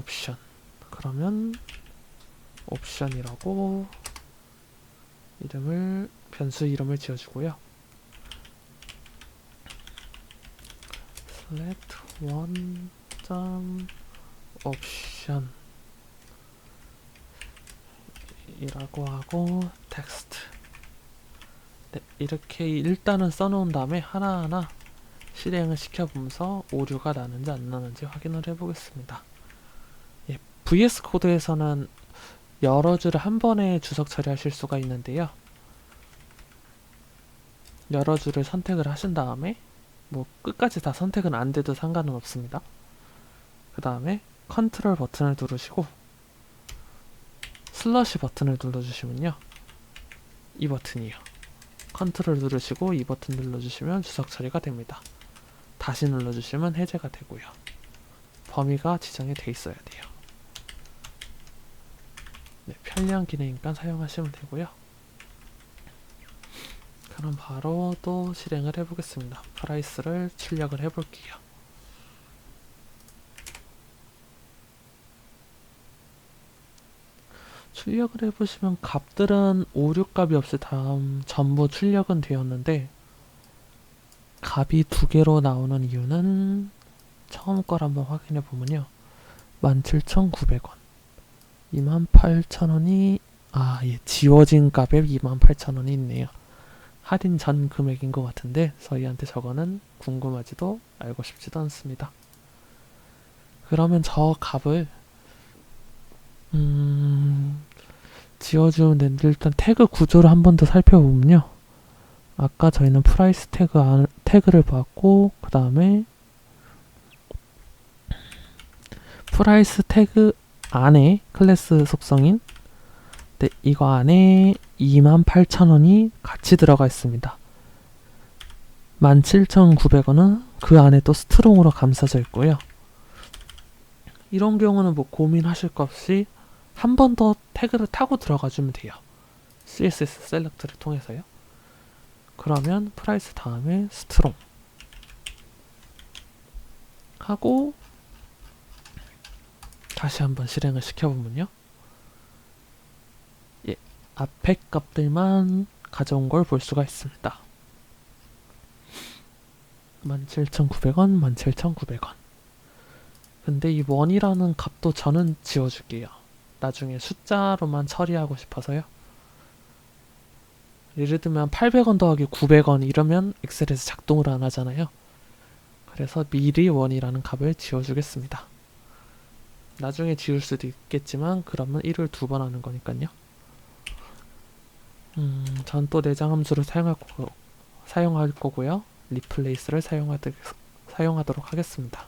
옵션. 그러면 옵션이라고 변수 이름을 지어주고요. select1.option 이라고 하고 텍스트. 네, 이렇게 일단은 써놓은 다음에 하나하나 실행을 시켜보면서 오류가 나는지 안 나는지 확인을 해보겠습니다. 예, VS 코드에서는 여러 줄을 한 번에 주석 처리하실 수가 있는데요. 여러 줄을 선택을 하신 다음에 뭐 끝까지 다 선택은 안 돼도 상관은 없습니다. 그 다음에 컨트롤 버튼을 누르시고 슬러시 버튼을 눌러주시면요. 이 버튼이요. 컨트롤 누르시고 이 버튼 눌러주시면 주석 처리가 됩니다. 다시 눌러주시면 해제가 되고요. 범위가 지정이 돼 있어야 돼요. 네, 편리한 기능이니까 사용하시면 되고요. 그럼 바로 또 실행을 해보겠습니다. 프라이스를 출력을 해볼게요. 출력을 해보시면 값들은 오류값이 없이 전부 출력은 되었는데 값이 두 개로 나오는 이유는 처음 걸 한번 확인해 보면요. 17,900원 28,000원이 지워진 값에 28,000원이 있네요. 할인 전 금액인 것 같은데 저희한테 저거는 궁금하지도 알고 싶지도 않습니다. 그러면 저 값을 지워주면 되는데 일단 태그 구조를 한 번 더 살펴보면요. 아까 저희는 프라이스 태그를 받고 그 다음에 프라이스 태그 안에 클래스 속성인 이거 안에 28,000원이 같이 들어가 있습니다. 17,900원은 그 안에 또 스트롱으로 감싸져 있고요. 이런 경우는 뭐 고민하실 것 없이 한 번 더 태그를 타고 들어가 주면 돼요. CSS 셀렉트를 통해서요. 그러면 프라이스 다음에 스트롱 하고 다시 한번 실행을 시켜보면요. 예, 앞에 값들만 가져온 걸 볼 수가 있습니다. 17,900원, 17,900원. 근데 이 원이라는 값도 저는 지워줄게요. 나중에 숫자로만 처리하고 싶어서요. 예를 들면 800원 더하기 900원 이러면 엑셀에서 작동을 안 하잖아요. 그래서 미리 원이라는 값을 지워주겠습니다. 나중에 지울 수도 있겠지만 그러면 1을 두 번 하는 거니까요. 전 또 내장 함수를 사용할 거고요. 리플레이스를 사용하도록 하겠습니다.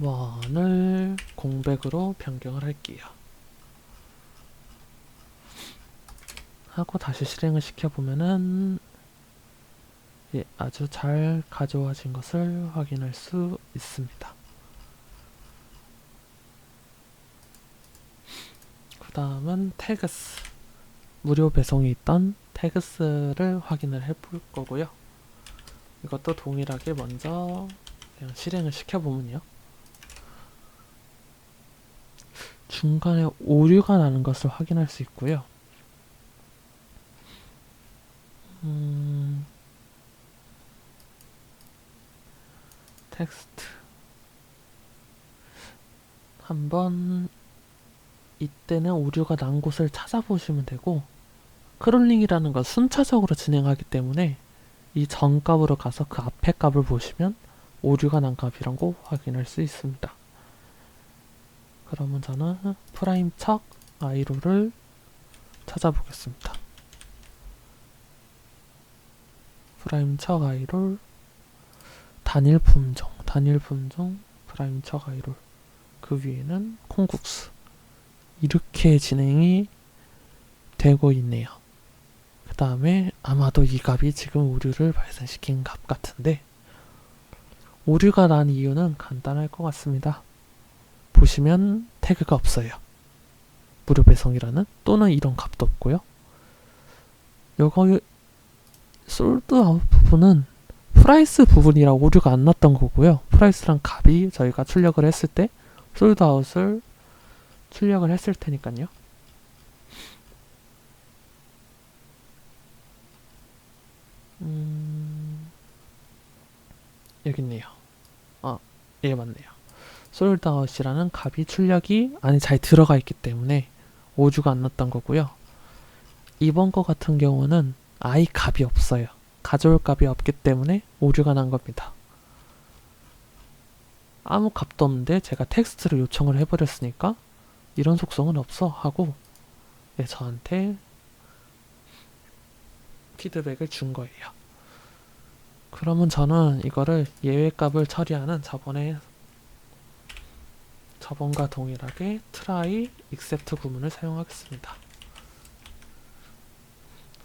원을 공백으로 변경을 할게요. 하고 다시 실행을 시켜보면은 예, 아주 잘 가져와진 것을 확인할 수 있습니다. 그 다음은 태그스, 무료 배송이 있던 태그스를 확인을 해볼 거고요. 이것도 동일하게 먼저 그냥 실행을 시켜보면요. 중간에 오류가 나는 것을 확인할 수 있고요. 텍스트 한번 이때는 오류가 난 곳을 찾아보시면 되고 크롤링이라는 건 순차적으로 진행하기 때문에 이 전 값으로 가서 그 앞에 값을 보시면 오류가 난 값이란 거 확인할 수 있습니다. 그러면 저는 프라임 척 i로를 찾아보겠습니다. 프라임 척 i롤 단일 품종 프라임 척 i롤 그 위에는 콩국수 이렇게 진행이 되고 있네요. 그 다음에 아마도 이 값이 지금 오류를 발생시킨 값 같은데 오류가 난 이유는 간단할 것 같습니다. 보시면 태그가 없어요. 무료 배송이라는 또는 이런 값도 없고요. 요거 솔드 아웃 부분은 프라이스 부분이라 오류가 안 났던 거고요. 프라이스랑 값이 저희가 출력을 했을 때 솔드아웃을 출력을 했을 테니까요. 여기 있네요. 예, 맞네요. 솔드아웃이라는 값이 출력이 안에 잘 들어가 있기 때문에 오류가 안 났던 거고요. 이번 거 같은 경우는 아예 값이 없어요. 가져올 값이 없기 때문에 오류가 난 겁니다. 아무 값도 없는데 제가 텍스트를 요청을 해버렸으니까 이런 속성은 없어 하고 저한테 피드백을 준 거예요. 그러면 저는 이거를 예외값을 처리하는 저번과 동일하게 try except 구문을 사용하겠습니다.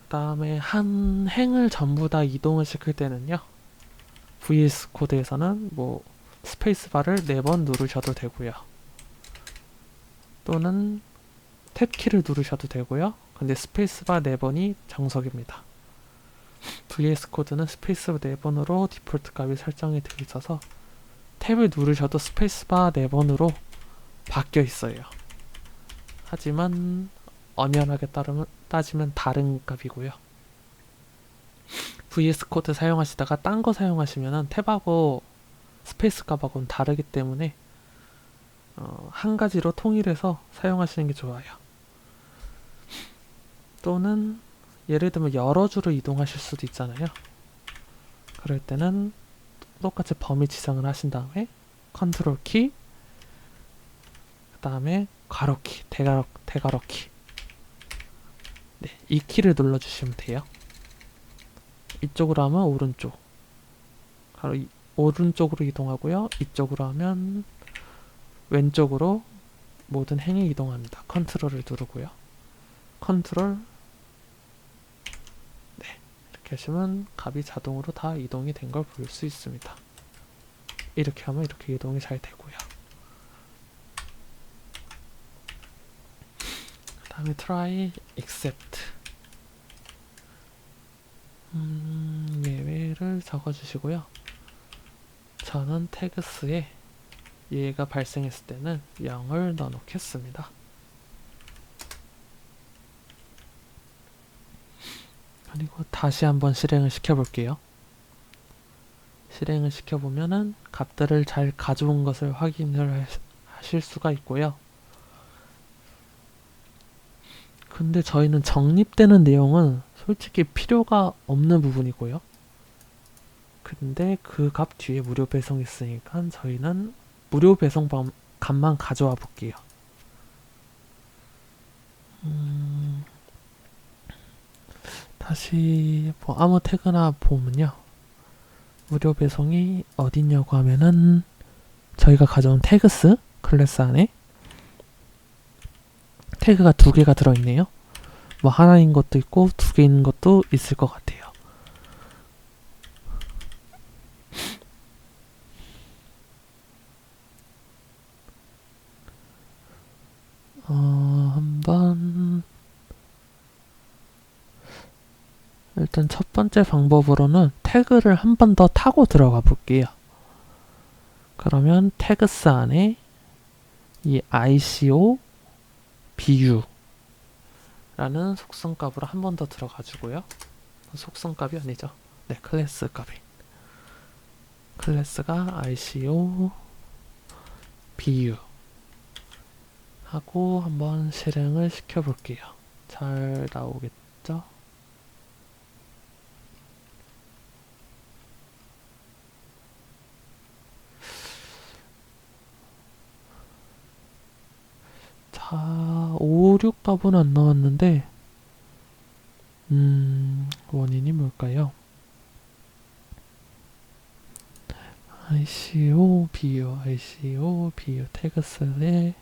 그 다음에 한 행을 전부 다 이동을 시킬 때는요, VS 코드에서는 뭐 스페이스바를 4번 누르셔도 되고요, 또는 탭키를 누르셔도 되고요. 근데 스페이스바 4번이 정석입니다. VS 코드는 스페이스바 4번으로 디폴트 값이 설정이 되어 있어서 탭을 누르셔도 스페이스바 4번으로 바뀌어 있어요. 하지만 엄연하게 따지면 다른 값이고요. VS 코드 사용하시다가 딴 거 사용하시면 탭하고 스페이스 값하고는 다르기 때문에 한 가지로 통일해서 사용하시는 게 좋아요. 또는 예를 들면 여러 줄을 이동하실 수도 있잖아요. 그럴 때는 똑같이 범위 지정을 하신 다음에 컨트롤 키, 그 다음에 괄호키, 대괄호키, 이 키를 눌러주시면 돼요. 이쪽으로 하면 오른쪽, 오른쪽으로 이동하고요. 이쪽으로 하면 왼쪽으로 모든 행이 이동합니다. 컨트롤을 누르고요. 컨트롤, 이렇게 하시면 값이 자동으로 다 이동이 된 걸 볼 수 있습니다. 이렇게 하면 이렇게 이동이 잘 되고요. 그 다음에 try except 예외를 적어주시고요. 저는 태그스에 예가 발생했을 때는 0을 넣어 놓겠습니다. 그리고 다시 한번 실행을 시켜볼게요. 실행을 시켜보면은 값들을 잘 가져온 것을 확인을 하실 수가 있고요. 근데 저희는 적립되는 내용은 솔직히 필요가 없는 부분이고요. 근데 그 값 뒤에 무료 배송이 있으니까 저희는 무료 배송 값만 가져와 볼게요. 다시 뭐 아무 태그나 보면요, 무료 배송이 어딨냐고 하면은 저희가 가져온 태그스 클래스 안에 태그가 2개가 들어있네요. 뭐 하나인 것도 있고 2개 있는 것도 있을 것 같아요. 한번 일단 첫 번째 방법으로는 태그를 한 번 더 타고 들어가 볼게요. 그러면 태그스 안에 이 ICO BU 라는 속성값으로 한 번 더 들어가 주고요. 속성값이 아니죠. 클래스 값이. 클래스가 ICO BU 하고 한번 실행을 시켜 볼게요. 잘 나오겠죠? 자, 5, 6값은 안 나왔는데 원인이 뭘까요? ICO BU 태그스에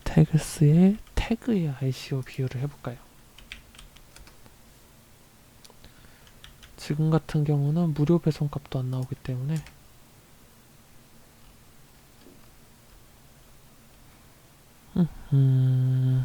태그스의 태그의 ICO BU를 해볼까요? 지금 같은 경우는 무료 배송값도 안 나오기 때문에 음,